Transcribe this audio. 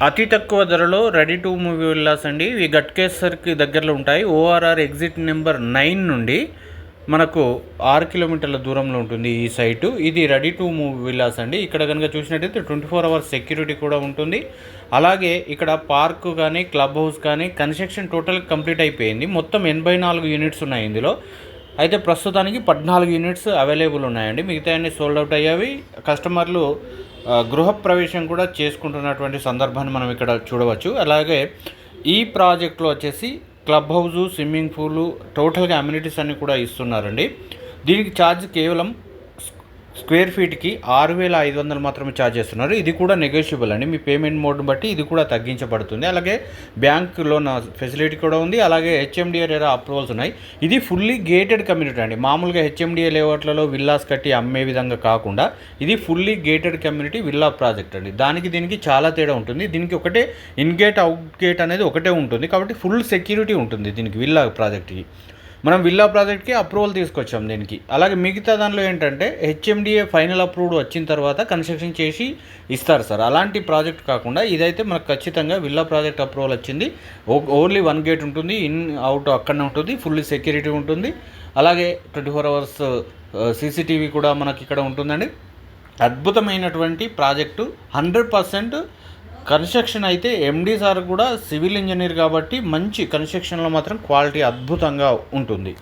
అతి తక్కువ ధరలో రెడీ టు మూవీ విల్లాస్ అండి. ఇవి గట్కేసర్కి దగ్గరలో ఉంటాయి. ఓఆర్ఆర్ ఎగ్జిట్ నెంబర్ 9 నుండి మనకు 6 కిలోమీటర్ల దూరంలో ఉంటుంది ఈ సైటు. ఇది రెడీ టు మూవీ విల్లాస్ అండి. ఇక్కడ కనుక చూసినట్టయితే 24 అవర్స్ సెక్యూరిటీ కూడా ఉంటుంది. అలాగే ఇక్కడ పార్క్ కానీ క్లబ్ హౌస్ కానీ కన్స్ట్రక్షన్ టోటల్ కంప్లీట్ అయిపోయింది. మొత్తం 84 యూనిట్స్ ఉన్నాయి ఇందులో. అయితే ప్రస్తుతానికి 14 యూనిట్స్ అవైలబుల్ ఉన్నాయండి. మిగతా అన్ని సోల్డ్ అవుట్ అయ్యావి. కస్టమర్లు గృహప్రవేశం కూడా చేసుకుంటున్నటువంటి సందర్భాన్ని మనం ఇక్కడ చూడవచ్చు. అలాగే ఈ ప్రాజెక్ట్లో వచ్చేసి క్లబ్ హౌజు, స్విమ్మింగ్ పూలు, టోటల్గా అమ్యూనిటీస్ అన్నీ కూడా ఇస్తున్నారండి. దీనికి ఛార్జ్ కేవలం స్క్వేర్ ఫీట్కి 6,500 మాత్రమే ఛార్జ్ చేస్తున్నారు. ఇది కూడా నెగోషియబుల్ అండి. మీ పేమెంట్ మోడ్ని బట్టి ఇది కూడా తగ్గించబడుతుంది. అలాగే బ్యాంక్ లోన్ ఫెసిలిటీ కూడా ఉంది. అలాగే హెచ్ఎండిఏ అప్రూవల్స్ ఉన్నాయి. ఇది ఫుల్లీ గేటెడ్ కమ్యూనిటీ అండి. మామూలుగా హెచ్ఎండిఏ లేఅవుట్లలో విల్లాస్ కట్టి అమ్మే విధంగా కాకుండా ఇది fully gated community villa project అండి. దీనికి చాలా తేడా ఉంటుంది. దీనికి ఒకటే ఇన్ గేట్, అవుట్ గేట్ అనేది ఒకటే ఉంటుంది. కాబట్టి ఫుల్ సెక్యూరిటీ ఉంటుంది దీనికి విల్లా ప్రాజెక్ట్కి. మనం విల్లా ప్రాజెక్ట్కి అప్రూవల్ తీసుకొచ్చాం దీనికి. అలాగే మిగతా దానిలో ఏంటంటే హెచ్ఎండిఏ ఫైనల్ అప్రూవ్డ్ వచ్చిన తర్వాత కన్స్ట్రక్షన్ చేసి ఇస్తారు సార్. అలాంటి ప్రాజెక్ట్ కాకుండా ఇదైతే మనకు ఖచ్చితంగా విల్లా ప్రాజెక్ట్ అప్రూవల్ వచ్చింది. ఓన్లీ 1 గేట్ ఉంటుంది, ఇన్ అవుట్ అక్కడనే ఉంటుంది, ఫుల్లీ సెక్యూరిటీ ఉంటుంది. అలాగే 24 అవర్స్ సీసీటీవీ కూడా మనకి ఇక్కడ ఉంటుందండి. అద్భుతమైనటువంటి ప్రాజెక్టు. 100% కన్స్ట్రక్షన్ అయితే ఎండీ సార్ కూడా సివిల్ ఇంజనీర్ కాబట్టి మంచి కన్స్ట్రక్షన్లో మాత్రం క్వాలిటీ అద్భుతంగా ఉంటుంది.